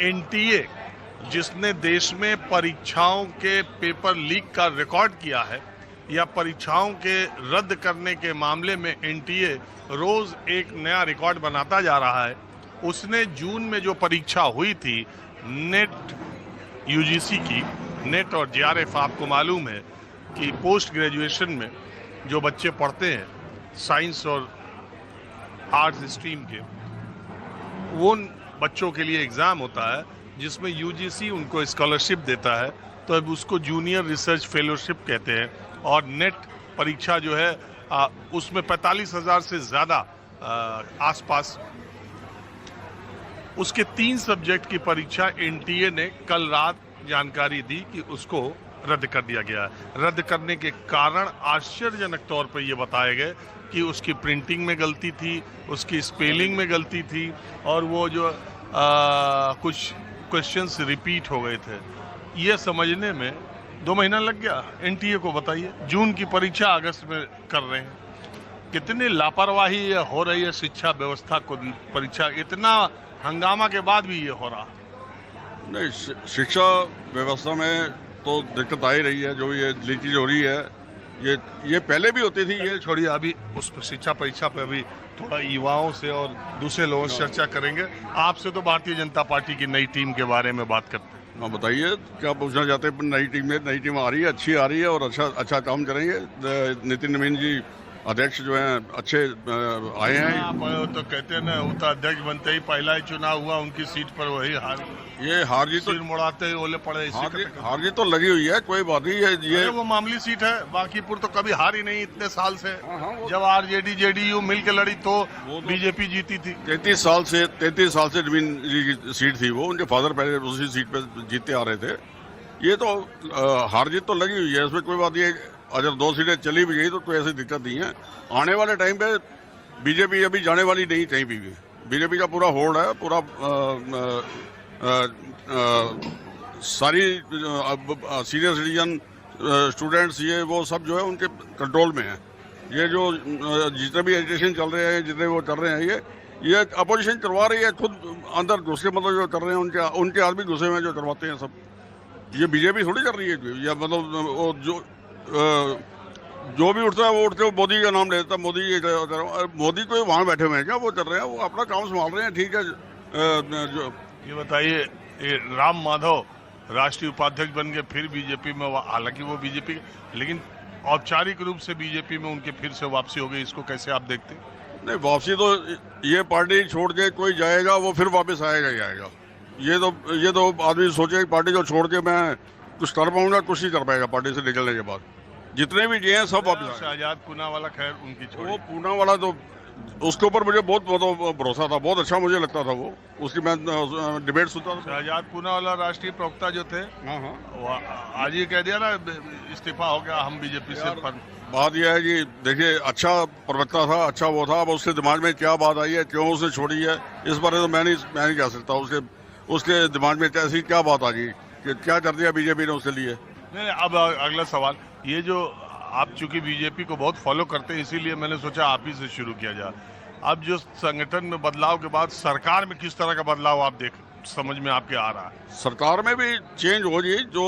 NTA जिसने देश में परीक्षाओं के पेपर लीक का रिकॉर्ड किया है या परीक्षाओं के रद्द करने के मामले में एनटीए रोज एक नया रिकॉर्ड बनाता जा रहा है, उसने जून में जो परीक्षा हुई थी नेट यूजीसी की, नेट और जेआरएफ, आपको मालूम है कि पोस्ट ग्रेजुएशन में जो बच्चे पढ़ते हैं साइंस और आर्ट्स स्ट्रीम के, वो बच्चों के लिए एग्ज़ाम होता है जिसमें यूजीसी उनको स्कॉलरशिप देता है, तो अब उसको जूनियर रिसर्च फेलोशिप कहते हैं। और नेट परीक्षा जो है उसमें 45,000 से ज़्यादा आसपास उसके 3 सब्जेक्ट की परीक्षा एनटीए ने कल रात जानकारी दी कि उसको रद्द कर दिया गया है। रद्द करने के कारण आश्चर्यजनक तौर पर यह बताया गया कि उसकी प्रिंटिंग में गलती थी, उसकी स्पेलिंग में गलती थी और वो जो कुछ क्वेश्चंस रिपीट हो गए थे। ये समझने में 2 महीना लग गया एनटीए को। बताइए, जून की परीक्षा अगस्त में कर रहे हैं। कितनी लापरवाही हो रही है शिक्षा व्यवस्था को, परीक्षा इतना हंगामा के बाद भी ये हो रहा। नहीं, शिक्षा व्यवस्था में तो दिक्कत आ ही रही है। जो ये लीकेज हो रही है, ये पहले भी होती थी। ये छोड़िए, अभी उस शिक्षा परीक्षा पे अभी थोड़ा युवाओं से और दूसरे लोगों से चर्चा करेंगे। आपसे तो भारतीय जनता पार्टी की नई टीम के बारे में बात करते हैं। हाँ, बताइए क्या पूछना चाहते हैं। नई टीम आ रही है, अच्छी आ रही है और अच्छा काम करेंगे। नितिन नवीन जी अध्यक्ष जो हैं अच्छे आए हैं। आप तो कहते हैं ना, वो तो अध्यक्ष बनते ही पहला ही चुनाव हुआ उनकी सीट पर, वही हार जीत तो मुड़ाते ही ओले पड़े। हार जीत तो लगी हुई है, कोई बात नहीं है। ये वो मामूली सीट है, बांकीपुर तो कभी हारी नहीं इतने साल से। जब आरजेडी जेडीयू मिलकर लड़ी तो बीजेपी जीती थी। 33 साल से नवीन जी की सीट थी वो, उनके फादर पहले उसी सीट पे जीतते आ रहे थे। ये तो हार जीत तो लगी हुई है, उसमें कोई बात नहीं है। अगर 2 सीटें चली भी गई तो कोई ऐसी दिक्कत नहीं है। आने वाले टाइम पे बीजेपी अभी जाने वाली नहीं कहीं भी। बीजेपी का पूरा होल्ड है, पूरा सारी सीनियर सिटीजन, स्टूडेंट्स, ये वो सब जो है उनके कंट्रोल में है। ये जो जितने भी एजुटेशन चल रहे हैं, जितने वो कर रहे हैं, ये अपोजिशन करवा रही है, खुद अंदर घुस के मतलब जो कर रहे हैं उनके आदमी घुसे हुए जो करवाते हैं सब। ये बीजेपी थोड़ी कर रही है। या मतलब जो भी उठता है वो उठते मोदी का नाम ले देता है। मोदी कोई वहाँ बैठे हुए हैं क्या? वो कर रहे हैं, वो अपना काम संभाल रहे हैं। ठीक है। जो ये बताइए, राम माधव राष्ट्रीय उपाध्यक्ष बन गए फिर बीजेपी में, हालांकि वो बीजेपी, लेकिन औपचारिक रूप से बीजेपी में उनके फिर से वापसी हो गई। इसको कैसे आप देखते हैं? नहीं, वापसी तो ये पार्टी छोड़ के कोई जाएगा वो फिर वापस आएगा ही आएगा। ये तो आदमी सोचे कि पार्टी को छोड़ के मैं कुछ कर पाऊंगा, कुछ नहीं कर पाएगा पार्टी से निकलने के बाद। जितने भी गए हैं सब वापस आए। आजाद पूना वाला, खैर उनकी छोड़ी। वो पूना वाला तो उसके ऊपर मुझे बहुत भरोसा था, बहुत अच्छा मुझे लगता था वो। उसकी मैं डिबेट सुनता था। आजाद पूना वाला राष्ट्रीय प्रवक्ता जो थे, हाँ, आज ये कह दिया ना इस्तीफा हो गया, हम बीजेपी से। बात यह है कि देखिए, अच्छा प्रवक्ता था, अच्छा वो था। अब उसके दिमाग में क्या बात आई है, क्यों उसने छोड़ी है, इस बारे तो मैं नहीं कह सकता। उसके दिमाग में ऐसी क्या बात आ गई कि क्या कर दिया बीजेपी ने उसके लिए। नहीं, अब अगला सवाल ये, जो आप चूंकि बीजेपी को बहुत फॉलो करते हैं इसीलिए मैंने सोचा आप ही से शुरू किया जाए। अब जो संगठन में बदलाव के बाद सरकार में किस तरह का बदलाव आप समझ में आपके आ रहा है? सरकार में भी चेंज हो गई। जो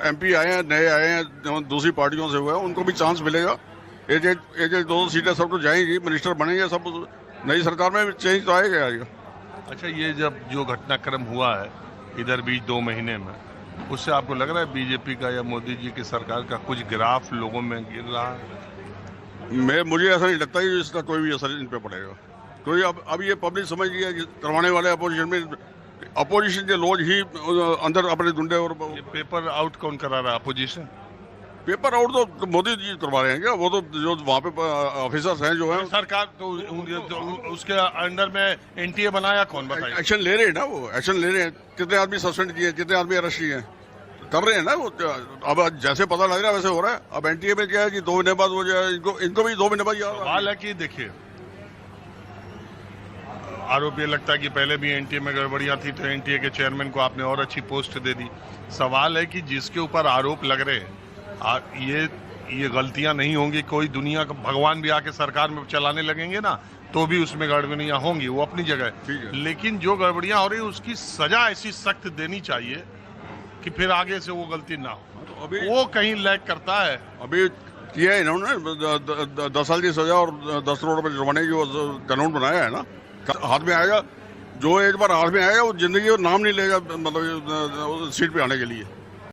एमपी आए हैं, नए आए हैं, दूसरी पार्टियों से हुए हैं, उनको भी चांस मिलेगा। एक 2 सीटें सब तो जाएंगी, मिनिस्टर बनेंगे सब। नई सरकार में भी चेंज तो आएगा। अच्छा, ये जब जो घटनाक्रम हुआ है इधर बीच 2 महीने में, उससे आपको लग रहा है बीजेपी का या मोदी जी की सरकार का कुछ ग्राफ लोगों में गिर रहा है? मुझे ऐसा नहीं लगता कि इसका कोई भी असर इन पे पड़ेगा। कोई अब ये पब्लिक समझ गई है कि करवाने वाले अपोजिशन के लोग ही अंदर अपने डंडे। और पेपर आउट कौन करा रहा है? अपोजिशन। पेपर आउट तो मोदी जी करवा रहे हैं क्या? वो तो जो वहाँ पे ऑफिसर्स हैं जो है सरकार, तो उसके अंडर में एनटीए बनाया कौन? बताइए। एक्शन ले रहे हैं ना, वो एक्शन ले रहे हैं। कितने आदमी सस्पेंड किए, कितने आदमी अरेस्ट किए, कर रहे हैं ना वो। अब जैसे पता लग रहा है वैसे हो रहा है। अब एनटीए में क्या है कि 2 महीने बाद वो जो है, इनको भी 2 महीने बाद याद। सवाल है कि देखिए, आरोप ये लगता है कि पहले भी एनटीए में गड़बड़ियां थी तो एनटीए के चेयरमैन को आपने और अच्छी पोस्ट दे दी। सवाल है कि जिसके ऊपर आरोप लग रहे हैं, ये गलतियां नहीं होंगी, कोई दुनिया का भगवान भी आके सरकार में चलाने लगेंगे ना, तो भी उसमें गड़बड़ियां होंगी, वो अपनी जगह ठीक है। लेकिन जो गड़बड़ियां हो रही उसकी सजा ऐसी सख्त देनी चाहिए कि फिर आगे से वो गलती ना हो। तो अभी वो कहीं लैग करता है। अभी किया है इन्होंने 10 साल की सजा और 10 करोड़ रुपए जुर्माने की वो कानून बनाया है ना, हाथ में आएगा जो एक बार हाथ में आएगा वो जिंदगी और नाम नहीं लेगा मतलब सीट पे आने के लिए।